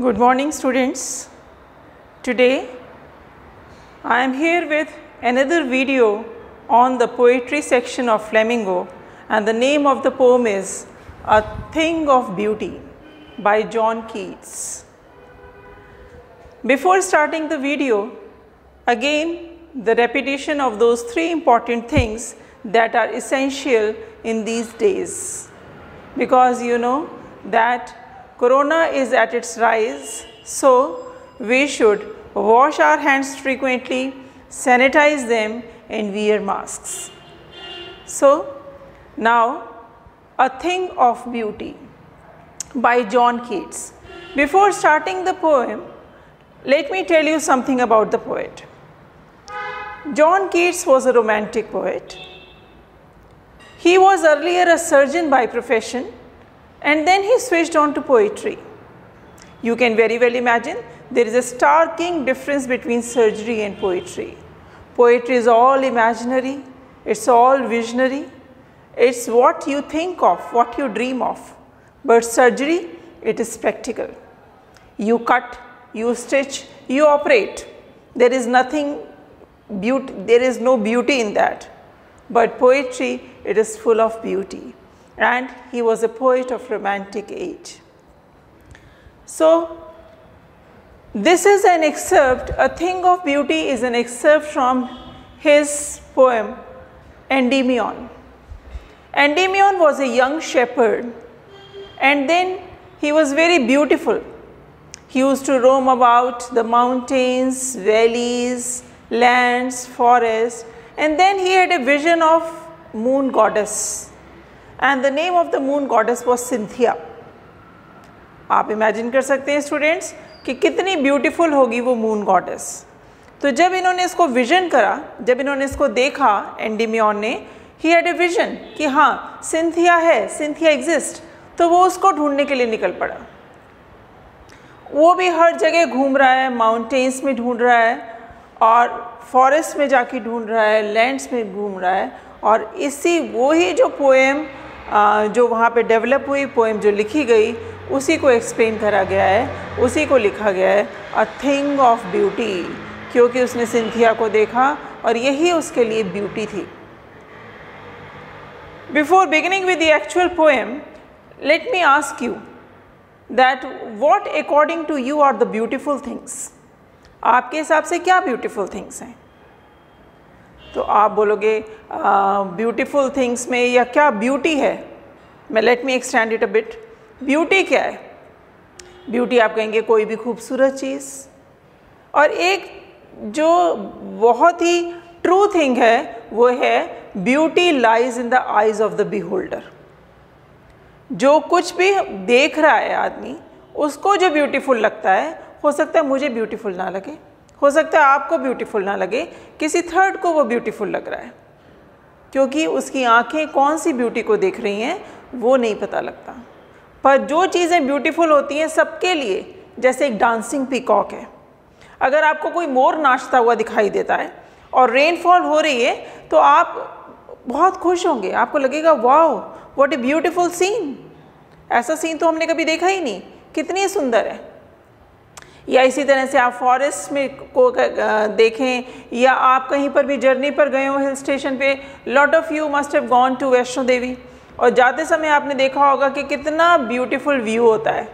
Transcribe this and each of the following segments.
Good morning, students. Today I am here with another video on the poetry section of Flamingo, and the name of the poem is A Thing of Beauty by John Keats. Before starting the video, again the repetition of those three important things that are essential in these days, because you know that Corona is at its rise, so we should wash our hands frequently, sanitize them and wear masks. So now, A Thing of Beauty by John Keats. Before starting the poem, let me tell you something about the poet. John Keats was a romantic poet. He was earlier a surgeon by profession, and then he switched on to poetry. You can very well imagine there is a starking difference between surgery and poetry. Poetry is all imaginary, it's all visionary, it's what you think of, what you dream of. But surgery, it is practical. You cut, you stitch, you operate. There is nothing there is no beauty in that. But poetry, it is full of beauty. And he was a poet of romantic age. So this is an excerpt, A Thing of Beauty is an excerpt from his poem Endymion. Endymion was a young shepherd, and then he was very beautiful. He used to roam about the mountains, valleys, lands, forests, and then he had a vision of moon goddess. And the name of the moon goddess was Cynthia. आप imagine कर सकते हैं students कि कितनी beautiful होगी वो moon goddess. तो जब इन्होंने इसको विजन करा, जब इन्होंने इसको देखा एंडीमियन ने, ही हैड ए विजन कि हाँ सिंथिया है, सिंथिया एग्जिस्ट, तो वो उसको ढूंढने के लिए निकल पड़ा। वो भी हर जगह घूम रहा है, माउंटेन्स में ढूंढ रहा है और फॉरेस्ट में जाके ढूंढ रहा है, लैंड्स में घूम रहा है, और इसी वो ही जो पोएम जो वहाँ पे डेवलप हुई, पोएम जो लिखी गई, उसी को एक्सप्लेन करा गया है, उसी को लिखा गया है, अ थिंग ऑफ ब्यूटी, क्योंकि उसने सिंथिया को देखा और यही उसके लिए ब्यूटी थी। Before beginning with the actual poem, let me ask you that what according to you are the beautiful things. आपके हिसाब से क्या ब्यूटीफुल थिंग्स हैं? तो आप बोलोगे ब्यूटीफुल थिंग्स में या क्या ब्यूटी है? मैं let me extend it a bit. Beauty क्या है? ब्यूटी आप कहेंगे कोई भी खूबसूरत चीज़, और एक जो बहुत ही ट्रू थिंग है वो है beauty lies in the eyes of the beholder. जो कुछ भी देख रहा है आदमी, उसको जो ब्यूटीफुल लगता है, हो सकता है मुझे ब्यूटीफुल ना लगे, हो सकता है आपको ब्यूटीफुल ना लगे, किसी थर्ड को वो ब्यूटीफुल लग रहा है, क्योंकि उसकी आंखें कौन सी ब्यूटी को देख रही हैं वो नहीं पता लगता। पर जो चीज़ें ब्यूटीफुल होती हैं सबके लिए, जैसे एक डांसिंग पीकॉक है, अगर आपको कोई मोर नाचता हुआ दिखाई देता है और रेनफॉल हो रही है तो आप बहुत खुश होंगे, आपको लगेगा wow what a beautiful scene, ऐसा सीन तो हमने कभी देखा ही नहीं, कितनी सुंदर है। या इसी तरह से आप फॉरेस्ट में को देखें, या आप कहीं पर भी जर्नी पर गए हो हिल स्टेशन पे, lot of you must have gone to Vaishno Devi, और जाते समय आपने देखा होगा कि कितना ब्यूटीफुल व्यू होता है।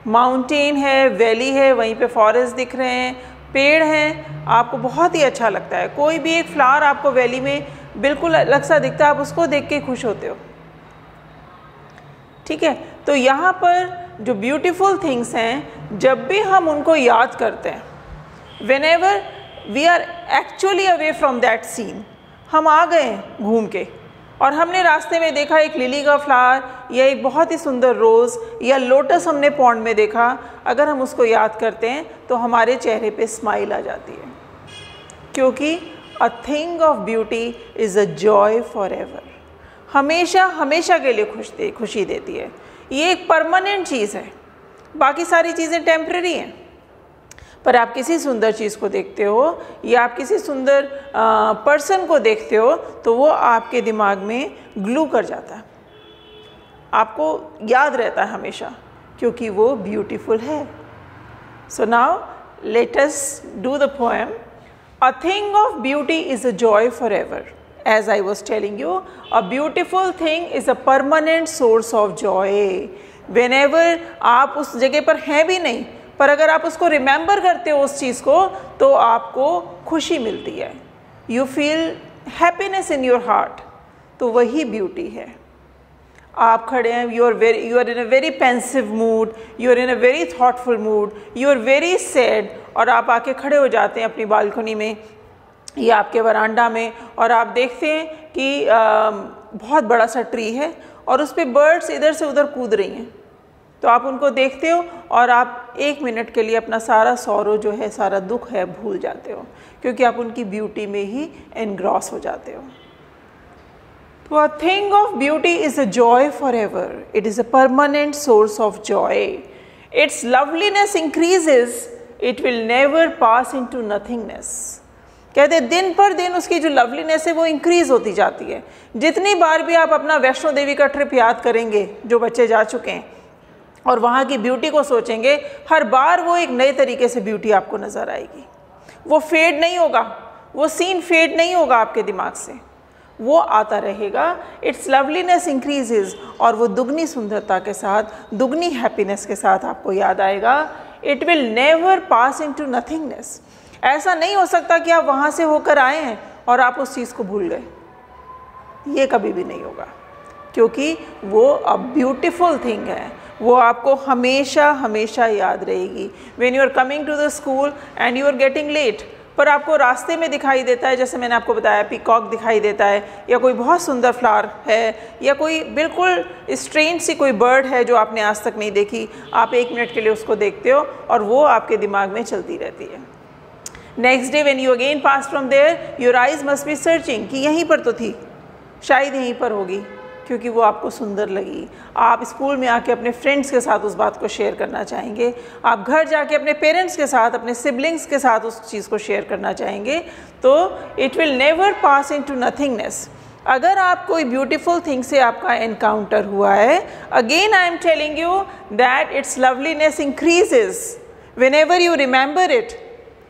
माउंटेन है, वैली है, वहीं पे फॉरेस्ट दिख रहे हैं, पेड़ हैं, आपको बहुत ही अच्छा लगता है। कोई भी एक फ्लावर आपको वैली में बिल्कुल अलग सा दिखता है, आप उसको देख के खुश होते हो। ठीक है, तो यहाँ पर जो ब्यूटीफुल थिंग्स हैं, जब भी हम उनको याद करते हैं, whenever we are actually away from that scene, हम आ गए घूम के और हमने रास्ते में देखा एक लिली का फ्लावर या एक बहुत ही सुंदर रोज़ या लोटस हमने पॉन्ड में देखा, अगर हम उसको याद करते हैं तो हमारे चेहरे पे स्माइल आ जाती है, क्योंकि a thing of beauty is a joy for ever, हमेशा हमेशा के लिए खुशी देती है। ये एक परमानेंट चीज़ है, बाकी सारी चीज़ें टेम्परेरी हैं, पर आप किसी सुंदर चीज़ को देखते हो या आप किसी सुंदर पर्सन को देखते हो तो वो आपके दिमाग में ग्लू कर जाता है, आपको याद रहता है हमेशा, क्योंकि वो ब्यूटीफुल है। So now let us do the poem. A thing of beauty is a joy forever. As I was telling you, a beautiful thing is a permanent source of joy. Whenever आप उस जगह पर हैं भी नहीं, पर अगर आप उसको रिमेंबर करते हो उस चीज़ को, तो आपको खुशी मिलती है. You feel happiness in your heart. तो वही ब्यूटी है. आप खड़े हैं, you are in a very pensive mood, you are in a very thoughtful mood, you are very sad, और आप आके खड़े हो जाते हैं अपनी बालकनी में या आपके वरांडा में, और आप देखते हैं कि बहुत बड़ा सा ट्री है और उस पर बर्ड्स इधर से उधर कूद रही हैं. तो आप उनको देखते हो और आप 1 मिनट के लिए अपना सारा सौरो जो है, सारा दुख है, भूल जाते हो, क्योंकि आप उनकी ब्यूटी में ही एनग्रॉस हो जाते हो. तो a thing of beauty is a joy forever. It is a permanent source of joy. Its loveliness increases. It will never pass into nothingness. कहते दिन पर दिन उसकी जो लवलीनेस है वो इंक्रीज होती जाती है. जितनी बार भी आप अपना वैष्णो देवी का ट्रिप याद करेंगे, जो बच्चे जा चुके हैं, और वहाँ की ब्यूटी को सोचेंगे, हर बार वो एक नए तरीके से ब्यूटी आपको नज़र आएगी. वो फेड नहीं होगा, वो सीन फेड नहीं होगा आपके दिमाग से, वो आता रहेगा. इट्स लवलीनेस इंक्रीजेज, और वो दुगनी सुंदरता के साथ, दुगनी हैप्पीनेस के साथ आपको याद आएगा. It will never pass into nothingness. ऐसा नहीं हो सकता कि आप वहाँ से होकर आए हैं और आप उस चीज़ को भूल गए. ये कभी भी नहीं होगा, क्योंकि वो अ ब्यूटिफुल थिंग है. वो आपको हमेशा हमेशा याद रहेगी. When you are coming to the school and you are getting late, पर आपको रास्ते में दिखाई देता है, जैसे मैंने आपको बताया, पीकॉक दिखाई देता है, या कोई बहुत सुंदर फ्लावर है, या कोई बिल्कुल स्ट्रेंज सी कोई बर्ड है जो आपने आज तक नहीं देखी. आप 1 मिनट के लिए उसको देखते हो और वो आपके दिमाग में चलती रहती है. Next day when you again pass from there, your eyes must be searching कि यहीं पर तो थी, शायद यहीं पर होगी, क्योंकि वो आपको सुंदर लगी. आप स्कूल में आके अपने फ्रेंड्स के साथ उस बात को शेयर करना चाहेंगे. आप घर जाके अपने पेरेंट्स के साथ, अपने सिबलिंग्स के साथ उस चीज़ को शेयर करना चाहेंगे. तो it will never pass into nothingness. अगर आप कोई ब्यूटीफुल थिंग से आपका एनकाउंटर हुआ है, again I am telling you that it's loveliness increases. Whenever you remember it,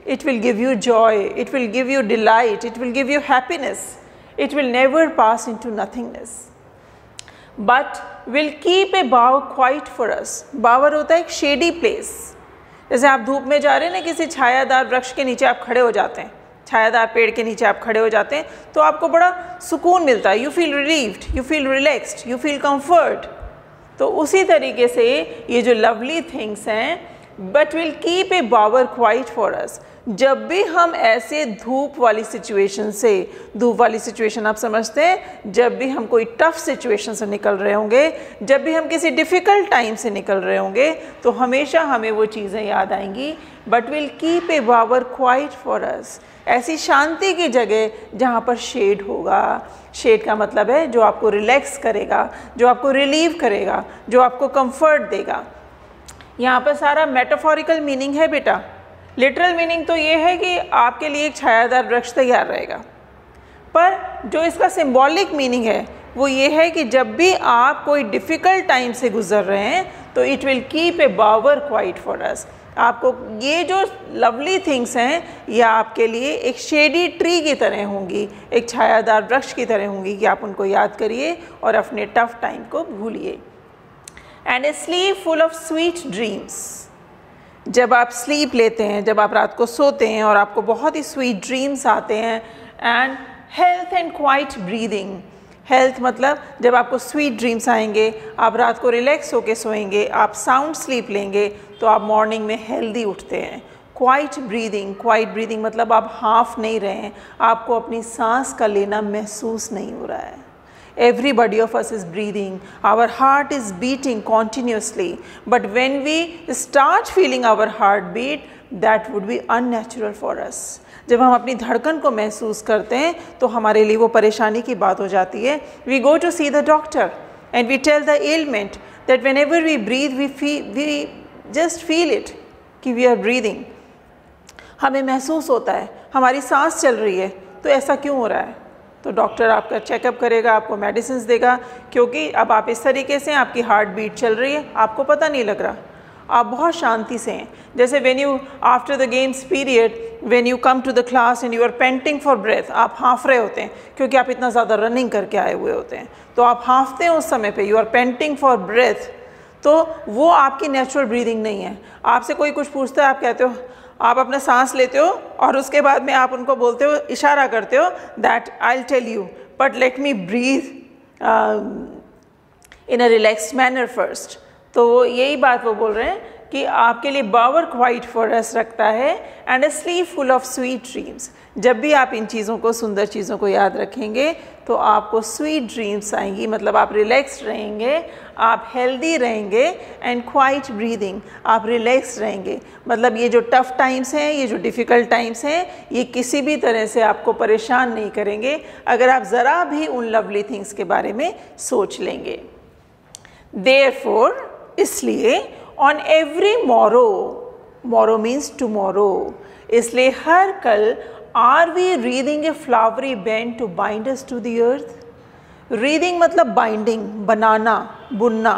it will give you joy, it will give you delight, it will give you happiness. It will never pass into nothingness, but will keep a bower quiet for us. बावर होता है एक shady place. जैसे आप धूप में जा रहे हैं ना, किसी छायादार वृक्ष के नीचे आप खड़े हो जाते हैं, छायादार पेड़ के नीचे आप खड़े हो जाते हैं, तो आपको बड़ा सुकून मिलता है. You feel relieved, you feel relaxed, you feel comfort. तो उसी तरीके से ये जो लवली थिंग्स हैं, but will keep a bower quiet for us. जब भी हम ऐसे धूप वाली सिचुएशन से, धूप वाली सिचुएशन आप समझते हैं, जब भी हम कोई टफ सिचुएशन से निकल रहे होंगे, जब भी हम किसी डिफ़िकल्ट टाइम से निकल रहे होंगे, तो हमेशा हमें वो चीज़ें याद आएंगी. But will keep a bower quiet for us. ऐसी शांति की जगह जहाँ पर शेड होगा. शेड का मतलब है जो आपको रिलैक्स करेगा, जो आपको रिलीव करेगा, जो आपको कंफर्ट देगा. यहाँ पर सारा मेटाफोरिकल मीनिंग है बेटा. लिटरल मीनिंग तो ये है कि आपके लिए एक छायादार वृक्ष तैयार रहेगा, पर जो इसका सिंबॉलिक मीनिंग है वो ये है कि जब भी आप कोई डिफ़िकल्ट टाइम से गुजर रहे हैं, तो it will keep a bower quiet for us. आपको ये जो लवली थिंग्स हैं, ये आपके लिए एक शेडी ट्री की तरह होंगी, एक छायादार वृक्ष की तरह होंगी, कि आप उनको याद करिए और अपने टफ टाइम को भूलिए. And A sleep full of sweet dreams. जब आप स्लीप लेते हैं, जब आप रात को सोते हैं और आपको बहुत ही स्वीट ड्रीम्स आते हैं. And health and quite breathing. Health मतलब जब आपको स्वीट ड्रीम्स आएंगे, आप रात को रिलैक्स होके सोएंगे, आप साउंड स्लीप लेंगे, तो आप मॉर्निंग में हेल्दी उठते हैं. Quite breathing. क्वाइट ब्रीदिंग मतलब आप हाफ नहीं रहे हैं, आपको अपनी सांस का लेना महसूस नहीं हो रहा है. Everybody of us is breathing, our heart is beating continuously, but when we start feeling our heartbeat, that would be unnatural for us. जब हम अपनी धड़कन को महसूस करते हैं, तो हमारे लिए वो परेशानी की बात हो जाती है. We go to see the doctor and we tell the ailment that whenever we breathe, we just feel it कि we are breathing. हमें महसूस होता है हमारी सांस चल रही है, तो ऐसा क्यों हो रहा है? तो डॉक्टर आपका चेकअप करेगा, आपको मेडिसिन देगा, क्योंकि अब आप इस तरीके से, आपकी हार्ट बीट चल रही है, आपको पता नहीं लग रहा. आप बहुत शांति से हैं। जैसे when you after the games period when you come to the class and you are panting for breath, आप हाँफ रहे होते हैं क्योंकि आप इतना ज़्यादा रनिंग करके आए हुए होते हैं, तो आप हाँफते हैं उस समय पे, you are panting for breath, तो वो आपकी नेचुरल ब्रीदिंग नहीं है। आपसे कोई कुछ पूछता है, आप कहते हो, आप अपना सांस लेते हो और उसके बाद में आप उनको बोलते हो, इशारा करते हो that I will tell you but let me breathe in a relaxed manner first. तो वो यही बात वो बोल रहे हैं कि आपके लिए बावर क्वाइट फॉरेस्ट रखता है and a slip full of sweet dreams. जब भी आप इन चीज़ों को, सुंदर चीज़ों को याद रखेंगे तो आपको स्वीट ड्रीम्स आएंगी, मतलब आप रिलैक्स्ड रहेंगे, आप हेल्दी रहेंगे एंड क्वाइट ब्रीदिंग, आप रिलैक्स रहेंगे। मतलब ये जो टफ़ टाइम्स हैं, ये जो डिफ़िकल्ट टाइम्स हैं, ये किसी भी तरह से आपको परेशान नहीं करेंगे अगर आप ज़रा भी उन लवली थिंग्स के बारे में सोच लेंगे। देयरफॉर, इसलिए on every morrow, morrow means tomorrow, इसलिए हर कल are we wreathing a flowery band to bind us to the earth. Wreathing मतलब बाइंडिंग, बनाना, बुनना।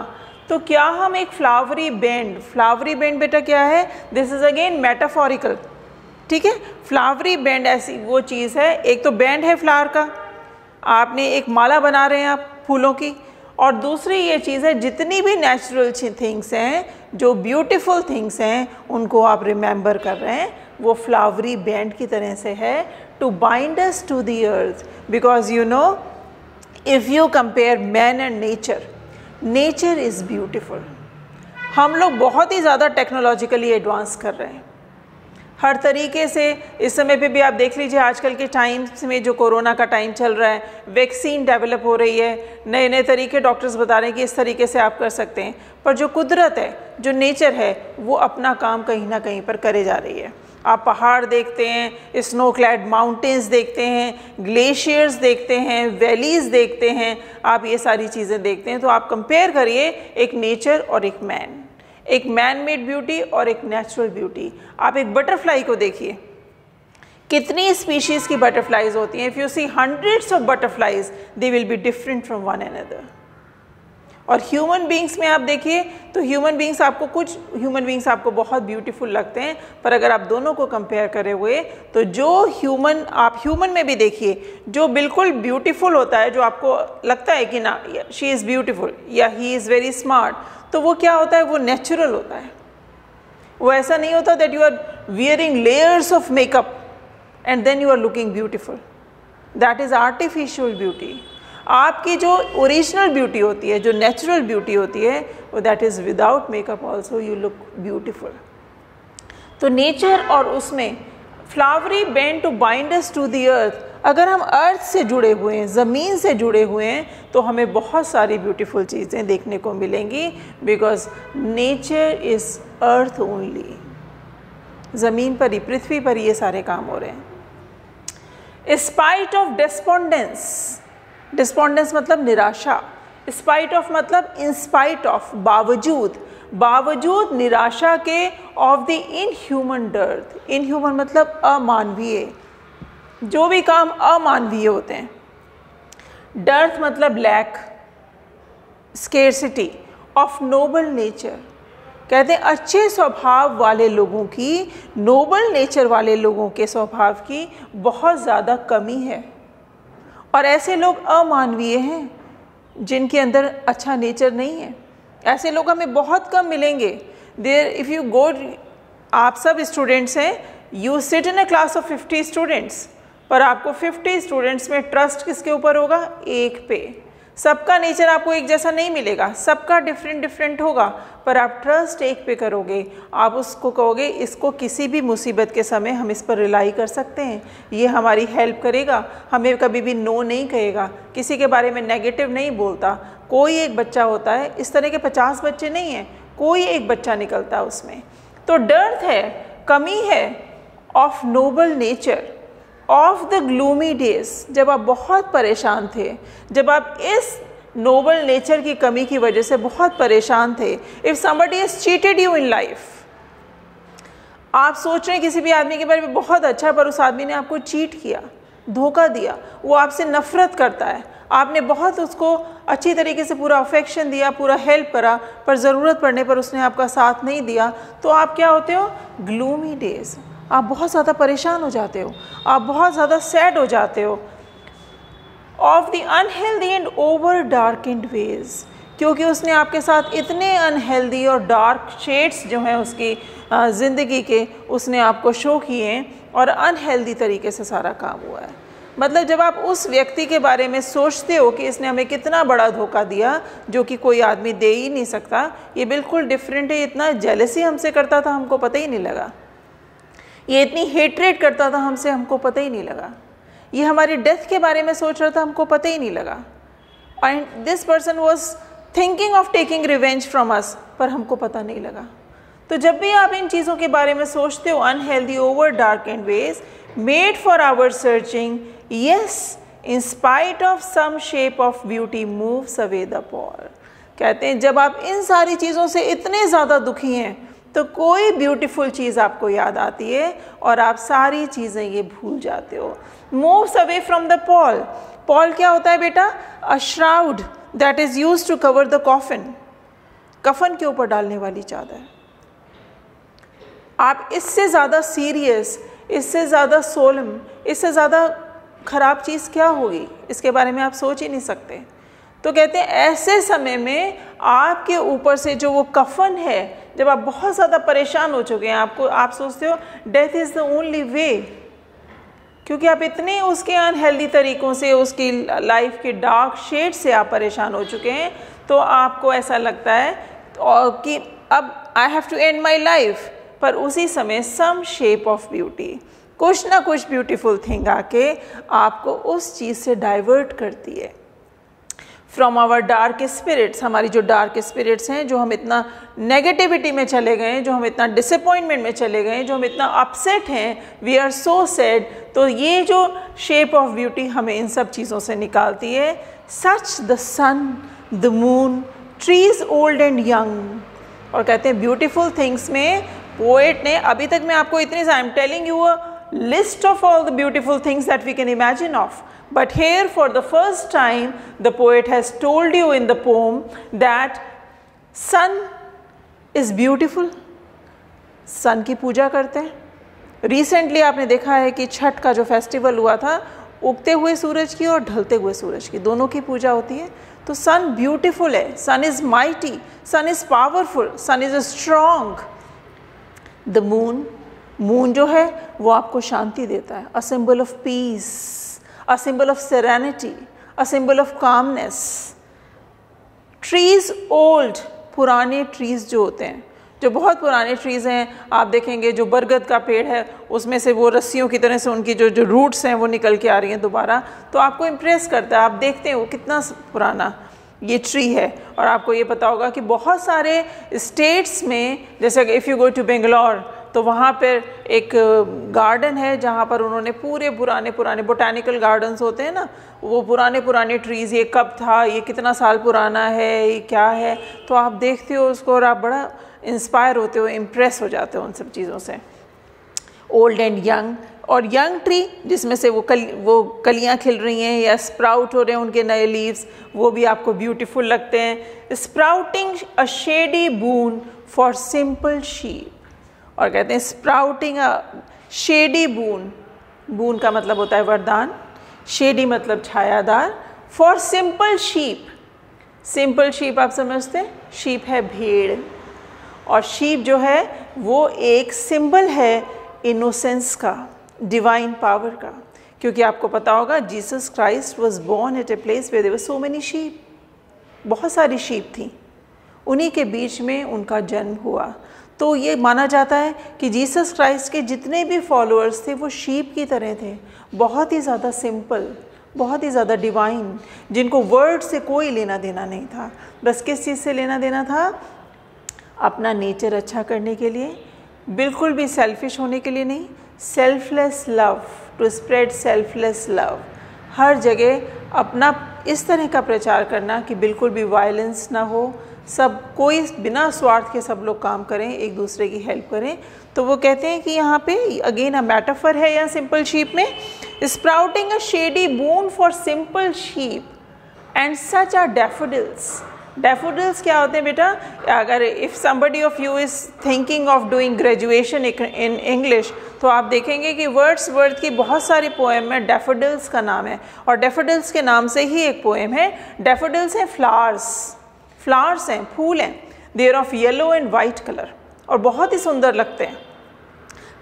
तो क्या हम एक फ्लावरी बैंड, फ्लावरी बैंड बेटा क्या है, दिस इज अगेन मेटाफोरिकल, ठीक है। फ्लावरी बैंड ऐसी वो चीज़ है, एक तो बैंड है फ्लावर का, आपने एक माला बना रहे हैं आप फूलों की, और दूसरी ये चीज़ है जितनी भी नेचुरल थिंग्स हैं, जो ब्यूटीफुल थिंग्स हैं, उनको आप रिमेंबर कर रहे हैं, वो फ्लावरी बैंड की तरह से है, to bind us to the earth. Because you know, if you compare man and nature, nature is beautiful. हम लोग बहुत ही ज़्यादा टेक्नोलॉजिकली एडवांस कर रहे हैं हर तरीके से। इस समय पे भी आप देख लीजिए, आजकल के टाइम्स में जो कोरोना का टाइम चल रहा है, वैक्सीन डेवलप हो रही है, नए नए तरीके डॉक्टर्स बता रहे हैं कि इस तरीके से आप कर सकते हैं। पर जो कुदरत है, जो नेचर है, वो अपना काम कहीं ना कहीं पर करे जा रही है। आप पहाड़ देखते हैं, स्नो क्लैड माउंटेन्स देखते हैं, ग्लेशियर्स देखते हैं, वैलीज़ देखते हैं, आप ये सारी चीज़ें देखते हैं। तो आप कंपेयर करिए एक नेचर और एक मैन, एक मैन मेड ब्यूटी और एक नेचुरल ब्यूटी। आप एक बटरफ्लाई को देखिए, कितनी स्पीशीज़ की बटरफ्लाइज होती हैं। If you see hundreds of butterflies, they will be different from one another. और ह्यूमन बींग्स में आप देखिए तो ह्यूमन बींग्स आपको बहुत ब्यूटीफुल लगते हैं, पर अगर आप दोनों को कंपेयर करे हुए तो जो आप ह्यूमन में भी देखिए, जो बिल्कुल ब्यूटीफुल होता है, जो आपको लगता है कि ना शी इज़ ब्यूटीफुल या ही इज़ वेरी स्मार्ट, तो वो क्या होता है, वो नेचुरल होता है। वो ऐसा नहीं होता that you are wearing layers of makeup and then you are looking beautiful, that is artificial beauty. आपकी जो ओरिजिनल ब्यूटी होती है, जो नेचुरल ब्यूटी होती है, वो that is without makeup also you look beautiful. तो नेचर और उसमें flowery band to bind us to the earth, अगर हम अर्थ से जुड़े हुए हैं, ज़मीन से जुड़े हुए हैं, तो हमें बहुत सारी ब्यूटीफुल चीज़ें देखने को मिलेंगी। Because nature is earth only, ज़मीन पर ही, पृथ्वी पर ये सारे काम हो रहे हैं। स्पाइट ऑफ डिस्पोंडेंस, डिस्पोंडेंस मतलब निराशा, स्पाइट ऑफ मतलब इंस्पाइट ऑफ, बावजूद, बावजूद निराशा के, of the inhuman dearth, inhuman मतलब अमानवीय, जो भी काम अमानवीय होते हैं। डर्थ मतलब lack, scarcity, of noble nature, कहते हैं अच्छे स्वभाव वाले लोगों की, नोबल नेचर वाले लोगों के स्वभाव की बहुत ज़्यादा कमी है। और ऐसे लोग अमानवीय हैं जिनके अंदर अच्छा नेचर नहीं है। ऐसे लोग हमें बहुत कम मिलेंगे। देयर इफ़ यू गो, आप सब स्टूडेंट्स हैं, you sit in a class of 50 students, पर आपको 50 स्टूडेंट्स में ट्रस्ट किसके ऊपर होगा, एक पे। सबका नेचर आपको एक जैसा नहीं मिलेगा, सबका डिफरेंट डिफरेंट होगा, पर आप ट्रस्ट एक पे करोगे। आप उसको कहोगे इसको किसी भी मुसीबत के समय हम इस पर रिलाई कर सकते हैं, ये हमारी हेल्प करेगा, हमें कभी भी नो नहीं कहेगा, किसी के बारे में नेगेटिव नहीं बोलता। कोई एक बच्चा होता है, इस तरह के 50 बच्चे नहीं हैं, कोई एक बच्चा निकलता है उसमें। तो डर्थ है, कमी है of noble nature, of the gloomy days, जब आप बहुत परेशान थे, जब आप इस नोबल नेचर की कमी की वजह से बहुत परेशान थे। If somebody has cheated you in life, आप सोच रहे हैं किसी भी आदमी के बारे में बहुत अच्छा, पर उस आदमी ने आपको चीट किया, धोखा दिया, वो आपसे नफ़रत करता है, आपने बहुत उसको अच्छी तरीके से पूरा अफेक्शन दिया, पूरा हेल्प करा, पर ज़रूरत पड़ने पर उसने आपका साथ नहीं दिया, तो आप क्या होते हो? ग्लूमी डेज, आप बहुत ज़्यादा परेशान हो जाते हो, आप बहुत ज़्यादा सैड हो जाते हो। Of the unhealthy and over darkened ways, क्योंकि उसने आपके साथ इतने अनहेल्दी और डार्क शेड्स जो हैं उसकी ज़िंदगी के, उसने आपको शो किए हैं और अनहेल्दी तरीके से सारा काम हुआ है। मतलब जब आप उस व्यक्ति के बारे में सोचते हो कि इसने हमें कितना बड़ा धोखा दिया जो कि कोई आदमी दे ही नहीं सकता, ये बिल्कुल डिफरेंट है, इतना जेलसी हमसे करता था हमको पता ही नहीं लगा, ये इतनी हेट्रेट करता था हमसे, हमको पता ही नहीं लगा, ये हमारी डेथ के बारे में सोच रहा था, हमको पता ही नहीं लगा, and this person was thinking of taking revenge from us, पर हमको पता नहीं लगा। तो जब भी आप इन चीज़ों के बारे में सोचते हो, unhealthy over dark and ways made for our searching, yes, in spite of some shape of beauty moves away the pall। कहते हैं जब आप इन सारी चीज़ों से इतने ज़्यादा दुखी हैं तो कोई ब्यूटीफुल चीज़ आपको याद आती है और आप सारी चीज़ें ये भूल जाते हो। moves away from the pall, pall क्या होता है बेटा? a shroud that is used to cover the coffin, कफन के ऊपर डालने वाली चादर। आप इससे ज़्यादा सीरियस, इससे ज़्यादा सोलम, इससे ज़्यादा ख़राब चीज़ क्या होगी, इसके बारे में आप सोच ही नहीं सकते। तो कहते हैं ऐसे समय में आपके ऊपर से जो वो कफन है, जब आप बहुत ज़्यादा परेशान हो चुके हैं, आप सोचते हो death is the only way, क्योंकि आप इतने उसके अनहेल्दी तरीक़ों से, उसकी लाइफ के डार्क शेड से आप परेशान हो चुके हैं, तो आपको ऐसा लगता है कि अब I have to end my life. पर उसी समय सम शेप ऑफ ब्यूटी, कुछ ना कुछ ब्यूटीफुल थिंग आके आपको उस चीज़ से डाइवर्ट करती है। फ्रॉम आवर डार्क स्पिरिट्स, हमारी जो डार्क स्पिरिट्स हैं, जो हम इतना नेगेटिविटी में चले गए हैं, जो हम इतना डिसअपॉइंटमेंट में चले गए हैं, जो हम इतना अपसेट हैं, वी आर सो सैड, तो ये जो शेप ऑफ ब्यूटी हमें इन सब चीज़ों से निकालती है। Such the sun, the moon, trees old and young. और कहते हैं ब्यूटीफुल थिंग्स में पोएट ने, अभी तक मैं आपको इतनी, I am telling you a list of all the beautiful things that we can imagine of, but here for the first time the poet has told you in the poem that sun is beautiful, sun की पूजा करते हैं। Recently आपने देखा है कि छठ का जो festival हुआ था, उगते हुए सूरज की और ढलते हुए सूरज की, दोनों की पूजा होती है। तो सन ब्यूटीफुल है, sun is mighty, sun is powerful, sun is strong. The moon, moon जो है वो आपको शांति देता है, a symbol of peace, a symbol of serenity, a symbol of calmness. Trees old, पुराने ट्रीज जो होते हैं, जो बहुत पुराने ट्रीज़ हैं, आप देखेंगे जो बरगद का पेड़ है उसमें से वो रस्सियों की तरह से उनकी जो रूट्स हैं वो निकल के आ रही हैं दोबारा, तो आपको इम्प्रेस करता है। आप देखते हैं वो कितना पुराना ये ट्री है। और आपको ये पता होगा कि बहुत सारे स्टेट्स में, जैसे if you go to Bangalore, तो वहाँ पर एक गार्डन है जहाँ पर उन्होंने पूरे पुराने बोटानिकल गार्डन्स होते हैं ना, वो पुराने ट्रीज़, ये कब था, ये कितना साल पुराना है, ये क्या है, तो आप देखते हो उसको और आप बड़ा इंस्पायर होते हो, इम्प्रेस हो जाते हो उन सब चीज़ों से। ओल्ड एंड यंग, और यंग ट्री जिसमें से वो कलियाँ खिल रही हैं या स्प्राउट हो रहे हैं उनके नए लीव्स, वो भी आपको ब्यूटीफुल लगते हैं। Sprouting a shady boon for simple sheep, और कहते हैं स्प्राउटिंग अ शेडी बून, बून का मतलब होता है वरदान, शेडी मतलब छायादार, for simple sheep. Simple sheep आप समझते हैं, शीप है भेड़, और शीप जो है वो एक सिंबल है इनोसेंस का, डिवाइन पावर का, क्योंकि आपको पता होगा Jesus Christ was born at a place where there were so many sheep, बहुत सारी शीप थी, उन्हीं के बीच में उनका जन्म हुआ। तो ये माना जाता है कि जीसस क्राइस्ट के जितने भी फॉलोअर्स थे वो शीप की तरह थे, बहुत ही ज़्यादा सिंपल, बहुत ही ज़्यादा डिवाइन, जिनको वर्ड से कोई लेना देना नहीं था। बस किस चीज़ से लेना देना था? अपना नेचर अच्छा करने के लिए, बिल्कुल भी सेल्फिश होने के लिए नहीं, selfless love, to spread selfless love. हर जगह अपना इस तरह का प्रचार करना कि बिल्कुल भी वायलेंस ना हो, सब कोई बिना स्वार्थ के सब लोग काम करें, एक दूसरे की हेल्प करें। तो वो कहते हैं कि यहाँ पे अगेन अ मेटाफर है यहाँ सिंपल शीप में, sprouting a shady boon for simple sheep, and such are daffodils. Daffodils क्या होते हैं बेटा? अगर if somebody of you is thinking of doing graduation in English, तो आप देखेंगे कि वर्ड्सवर्थ की बहुत सारी पोएम में डैफोडिल्स का नाम है, और डैफोडिल्स के नाम से ही एक पोएम है. डैफोडिल्स हैं फ्लावर्स हैं, फूल हैं. They are of yellow and white colour, और बहुत ही सुंदर लगते हैं.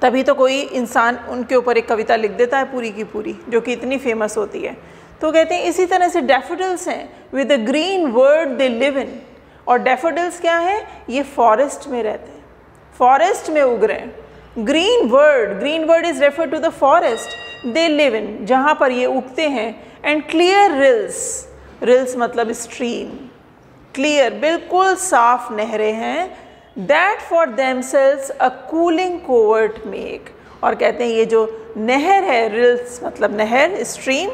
तभी तो कोई इंसान उनके ऊपर एक कविता लिख देता है पूरी की पूरी, जो कि इतनी फेमस होती है. तो कहते हैं इसी तरह से डैफोडिल्स हैं, with the green word they live इन. और डैफोडिल्स क्या है? ये फॉरेस्ट में रहते हैं, फॉरेस्ट में उग रहे हैं. Green word is refer to the forest they live in, जहाँ पर ये उगते हैं. एंड क्लियर रिल्स मतलब स्ट्रीम, क्लियर बिल्कुल साफ नहरें हैं. That for themselves a cooling covert make. और कहते हैं ये जो नहर है, रिल्स मतलब नहर, स्ट्रीम,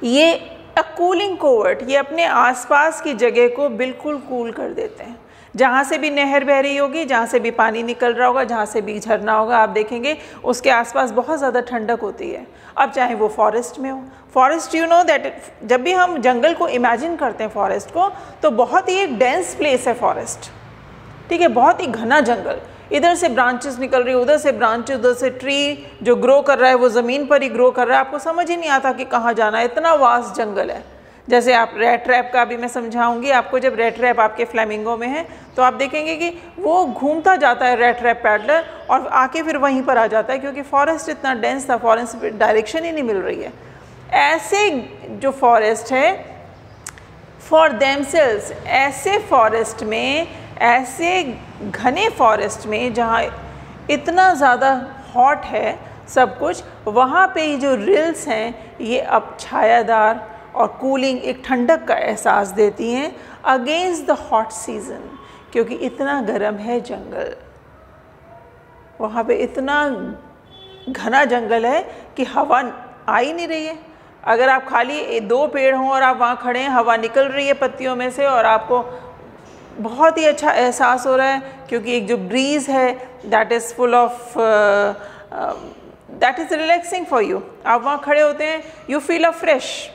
ये अ कूलिंग कोवर्ट, ये अपने आसपास की जगह को बिल्कुल कूल कर देते हैं. जहाँ से भी नहर बह रही होगी, जहाँ से भी पानी निकल रहा होगा, जहाँ से भी झरना होगा, आप देखेंगे उसके आसपास बहुत ज़्यादा ठंडक होती है. अब चाहे वो फॉरेस्ट में हो, फॉरेस्ट यू नो दैट जब भी हम जंगल को इमेजिन करते हैं फॉरेस्ट को, तो बहुत ही एक डेंस प्लेस है फॉरेस्ट. ठीक है, बहुत ही घना जंगल, इधर से ब्रांचेस निकल रही है, उधर से ब्रांचेस, उधर से ट्री जो ग्रो कर रहा है वो ज़मीन पर ही ग्रो कर रहा है. आपको समझ ही नहीं आता कि कहाँ जाना है, इतना वास्ट जंगल है. जैसे आप रेड ट्रैप का भी मैं समझाऊंगी आपको. जब रेड ट्रैप आपके फ्लैमिंगो में है तो आप देखेंगे कि वो घूमता जाता है रेड ट्रैप पैडलर, और आके फिर वहीं पर आ जाता है, क्योंकि फॉरेस्ट इतना डेंस था, फॉरेस्ट डायरेक्शन ही नहीं मिल रही है. ऐसे जो फॉरेस्ट है फॉर देमसेल्व्स, ऐसे फॉरेस्ट में, ऐसे घने फॉरेस्ट में जहाँ इतना ज़्यादा हॉट है सब कुछ, वहाँ पे जो रिल्स हैं ये अब छायादार और कूलिंग, एक ठंडक का एहसास देती हैं अगेंस्ट द हॉट सीज़न. क्योंकि इतना गर्म है जंगल, वहाँ पे इतना घना जंगल है कि हवा आ ही नहीं रही है. अगर आप खाली 2 पेड़ हों और आप वहाँ खड़े हैं, हवा निकल रही है पत्तियों में से, और आपको बहुत ही अच्छा एहसास हो रहा है, क्योंकि एक जो ब्रीज़ है that is full of, that is relaxing for you. आप वहाँ खड़े होते हैं, यू फील अ फ्रेश,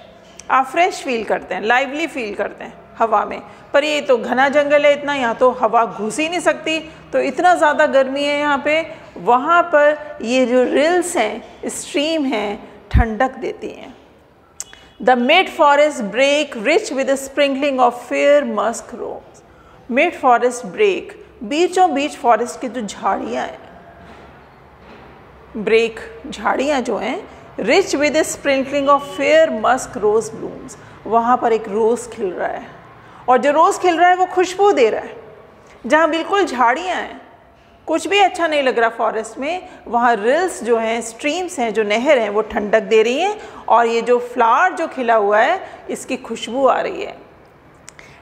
आप फ्रेश फील करते हैं, लाइवली फील करते हैं हवा में. पर ये तो घना जंगल है इतना, यहाँ तो हवा घुस ही नहीं सकती, तो इतना ज़्यादा गर्मी है यहाँ पे. वहाँ पर ये जो रिल्स हैं, स्ट्रीम हैं, ठंडक देती हैं. The mid forest brake rich with a sprinkling of fair musk rose. Mid forest brake, बीचों बीच फॉरेस्ट की जो झाड़ियाँ हैं, ब्रेक झाड़ियाँ जो हैं, rich with a sprinkling of fair musk rose blooms. वहाँ पर एक रोज़ खिल रहा है, और जो रोज़ खिल रहा है वो खुशबू दे रहा है. जहाँ बिल्कुल झाड़ियाँ हैं, कुछ भी अच्छा नहीं लग रहा फॉरेस्ट में, वहाँ रिल्स जो हैं, स्ट्रीम्स हैं, जो नहर हैं, वो ठंडक दे रही हैं, और ये जो फ्लावर जो खिला हुआ है इसकी खुशबू आ रही है.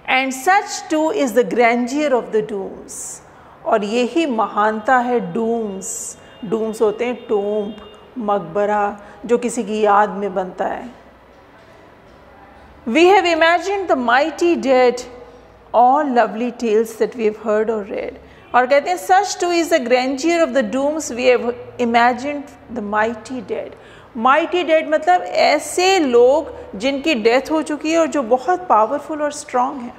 And such too is the grandeur of the dooms. और यही महानता है डूम्स. डूम्स होते हैं टोम्ब, मकबरा, जो किसी की याद में बनता है. We have imagined the mighty dead, all lovely tales that we have heard और रेड. और कहते हैं such too is the grandeur of the dooms, we have imagined the mighty dead. Mighty dead मतलब ऐसे लोग जिनकी डेथ हो चुकी है और जो बहुत पावरफुल और स्ट्रॉन्ग हैं.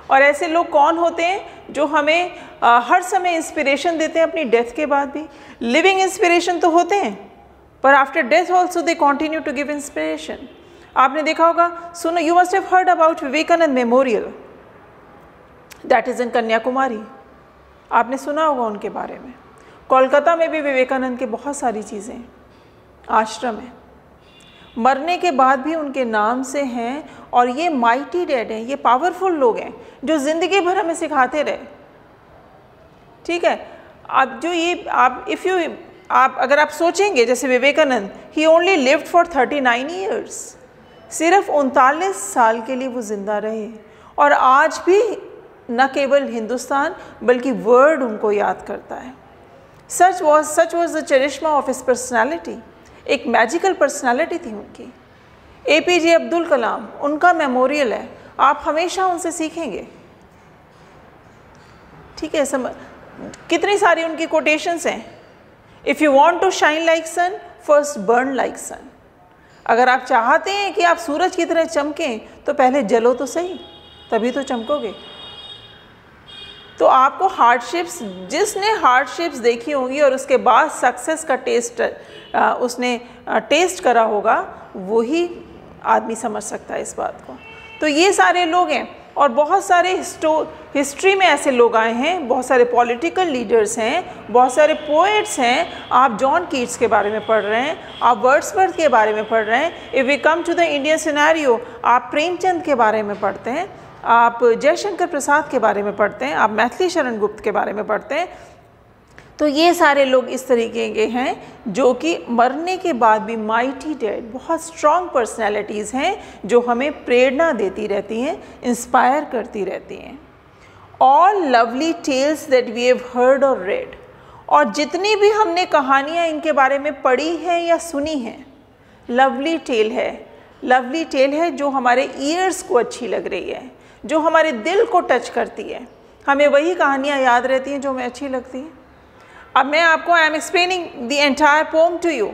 और ऐसे लोग कौन होते हैं? जो हमें हर समय इंस्पिरेशन देते हैं अपनी डेथ के बाद भी. लिविंग इंस्पिरेशन तो होते हैं, पर after death also they continue to give inspiration. आपने देखा होगा, सुनो, you must have heard about Vivekananda memorial, that is in Kanyakumari. आपने सुना होगा उनके बारे में. कोलकाता में भी विवेकानंद के बहुत सारी चीज़ें, आश्रम है, मरने के बाद भी उनके नाम से हैं. और ये माइटी डेड हैं, ये पावरफुल लोग हैं जो ज़िंदगी भर हमें सिखाते रहे. ठीक है, अब जो ये आप अगर आप सोचेंगे, जैसे विवेकानंद, ही ओनली लिव्ड फॉर 39 ईयर्स, सिर्फ 39 साल के लिए वो ज़िंदा रहे. और आज भी न केवल हिंदुस्तान बल्कि वर्ल्ड उनको याद करता है. सच was the चरिश्मा of his personality. एक मैजिकल पर्सनैलिटी थी उनकी. APJ अब्दुल कलाम, उनका मेमोरियल है, आप हमेशा उनसे सीखेंगे. ठीक है, कितनी सारी उनकी कोटेशंस हैं. If you want to shine like sun, first burn like sun. अगर आप चाहते हैं कि आप सूरज की तरह चमकें तो पहले जलो तो सही, तभी तो चमकोगे। तो आपको हार्डशिप्स, जिसने हार्डशिप्स देखी होंगी और उसके बाद सक्सेस का टेस्ट उसने टेस्ट करा होगा, वही आदमी समझ सकता है इस बात को। तो ये सारे लोग हैं और बहुत सारे हिस्ट्री में ऐसे लोग आए हैं, बहुत सारे पॉलिटिकल लीडर्स हैं, बहुत सारे पोएट्स हैं। आप जॉन कीट्स के बारे में पढ़ रहे हैं, आप वर्ड्सवर्थ के बारे में पढ़ रहे हैं। If we come to the Indian scenario, आप प्रेमचंद के बारे में पढ़ते हैं, आप जयशंकर प्रसाद के बारे में पढ़ते हैं, आप मैथिली शरण गुप्त के बारे में पढ़ते हैं। तो ये सारे लोग इस तरीके के हैं जो कि मरने के बाद भी माइटी डेड, बहुत स्ट्रॉन्ग पर्सनैलिटीज़ हैं जो हमें प्रेरणा देती रहती हैं, इंस्पायर करती रहती हैं। All lovely tales that we have heard और रेड, और जितनी भी हमने कहानियाँ इनके बारे में पढ़ी हैं या सुनी हैं, लवली टेल है, लवली टेल है जो हमारे ईयर्स को अच्छी लग रही है, जो हमारे दिल को टच करती है। हमें वही कहानियाँ याद रहती हैं जो हमें अच्छी लगती हैं। अब मैं आपको, I am explaining the entire poem to you,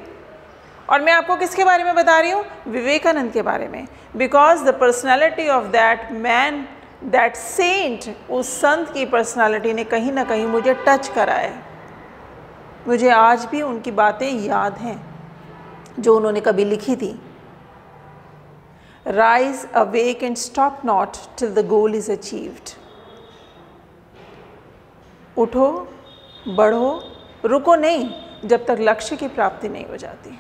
और मैं आपको किसके बारे में बता रही हूँ? विवेकानंद के बारे में। Because the personality of that man, that saint, उस संत की पर्सनैलिटी ने कहीं ना कहीं मुझे टच करा है। मुझे आज भी उनकी बातें याद हैं जो उन्होंने कभी लिखी थी। Rise awake and stop not till the goal is achieved. उठो, बढ़ो, रुको नहीं जब तक लक्ष्य की प्राप्ति नहीं हो जाती।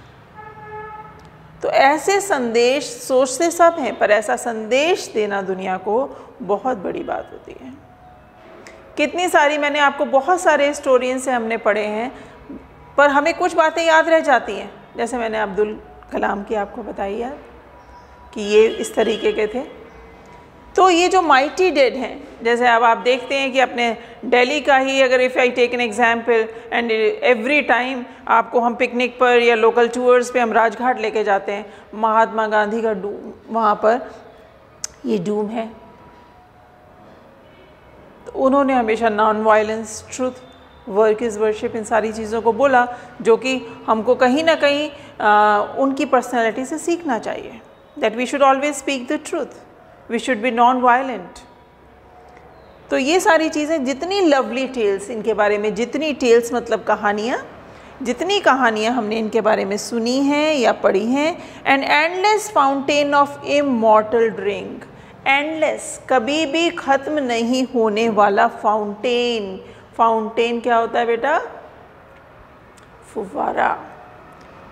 तो ऐसे संदेश सोचते सब हैं, पर ऐसा संदेश देना दुनिया को बहुत बड़ी बात होती है। कितनी सारी, मैंने आपको बहुत सारे हिस्टोरियन से हमने पढ़े हैं, पर हमें कुछ बातें याद रह जाती हैं। जैसे मैंने अब्दुल कलाम की आपको बताई याद कि ये इस तरीके के थे। तो ये जो माइटी डेड हैं, जैसे अब आप देखते हैं कि अपने दिल्ली का ही, अगर if I take an example, and every time आपको हम पिकनिक पर या लोकल टूर्स पे हम राजघाट लेके जाते हैं, महात्मा गांधी का डूम, वहाँ पर ये डूम है। तो उन्होंने हमेशा non violence, truth, work is worship, इन सारी चीज़ों को बोला, जो कि हमको कहीं ना कहीं उनकी पर्सनैलिटी से सीखना चाहिए। That we should always speak the truth, we should be non violent. तो ये सारी चीज़ें, जितनी लवली टेल्स इनके बारे में, जितनी टेल्स मतलब कहानियाँ, जितनी कहानियाँ हमने इनके बारे में सुनी हैं या पढ़ी हैं। An endless fountain of immortal drink, endless, कभी भी ख़त्म नहीं होने वाला फाउंटेन। फाउंटेन क्या होता है बेटा? फुव्वारा।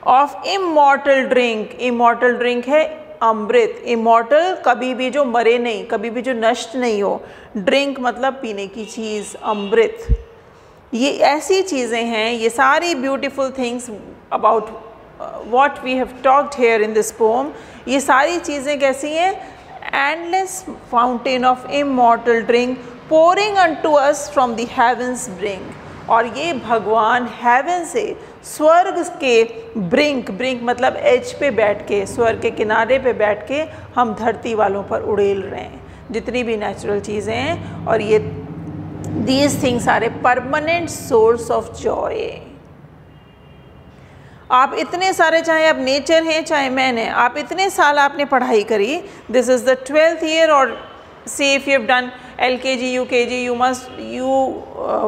Of immortal drink, immortal drink है अमृत। इमॉर्टल कभी भी जो मरे नहीं, कभी भी जो नष्ट नहीं हो। ड्रिंक मतलब पीने की चीज़, अमृत। ये ऐसी चीज़ें हैं, ये सारी beautiful things about what we have talked here in this poem, ये सारी चीज़ें कैसी हैं? Endless fountain of immortal drink pouring unto us from the heavens brink. और ये भगवान हेवन से, स्वर्ग के ब्रिंक, ब्रिंक मतलब एज पे बैठ के, स्वर्ग के किनारे पे बैठ के हम धरती वालों पर उड़ेल रहे हैं जितनी भी नेचुरल चीज़ें हैं। और ये these things are a permanent source of joy. आप इतने सारे, चाहे आप नेचर हैं चाहे मैन है, आप इतने साल आपने पढ़ाई करी, this is the 12th year, और say if you have done LKG, UKG, you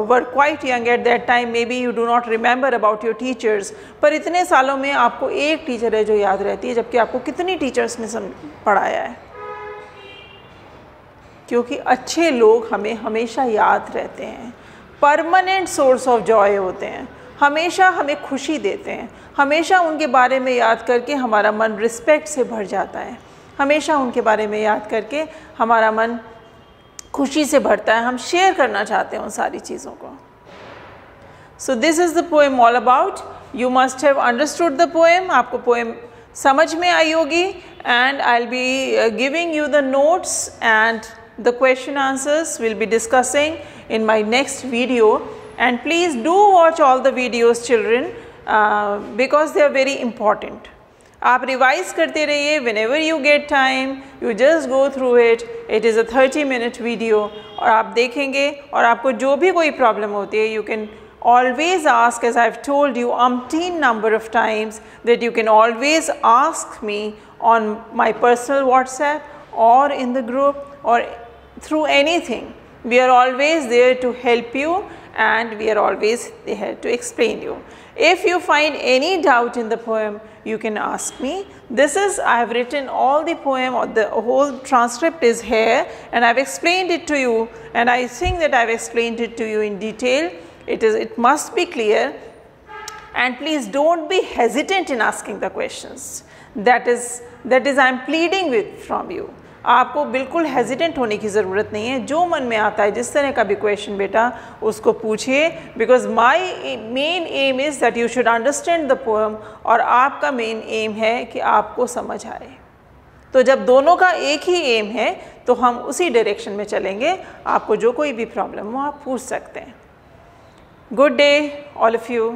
were quite young at that time, maybe you do not remember about your teachers, पर इतने सालों में आपको एक टीचर है जो याद रहती है, जबकि आपको कितनी टीचर्स ने पढ़ाया है। क्योंकि अच्छे लोग हमें हमेशा याद रहते हैं, परमानेंट सोर्स ऑफ जॉय होते हैं, हमेशा हमें खुशी देते हैं। हमेशा उनके बारे में याद करके हमारा मन रिस्पेक्ट से भर जाता है, हमेशा उनके बारे में याद करके हमारा मन खुशी से भरता है, हम शेयर करना चाहते हैं उन सारी चीज़ों को। So this is the poem all about. You must have understood the poem, आपको पोएम समझ में आई होगी, and I will be giving you the notes and the question answers will be discussing in my next video. And please do watch all the videos children, because they are very important. आप revise करते रहिए, whenever you get time, you just go through it. It is a 30-minute video, और आप देखेंगे, और आपको जो भी कोई प्रॉब्लम होती है, you can always ask, as I've told you umpteen number of times, that you can always ask me on my personal WhatsApp or in the group or through anything. We are always there to help you and we are always there to explain you. If you find any doubt in the poem, you can ask me. This is, I have written all the poem, or the whole transcript is here, and I have explained it to you, and I think that I have explained it to you in detail. It must be clear, and please don't be hesitant in asking the questions. That is I am pleading with from you. आपको बिल्कुल hesitant होने की ज़रूरत नहीं है, जो मन में आता है जिस तरह का भी क्वेश्चन बेटा उसको पूछिए, because my main M is that you should understand the poem, और आपका मेन एम है कि आपको समझ आए। तो जब दोनों का एक ही एम है तो हम उसी डायरेक्शन में चलेंगे। आपको जो कोई भी प्रॉब्लम हो आप पूछ सकते हैं। Good day all of you.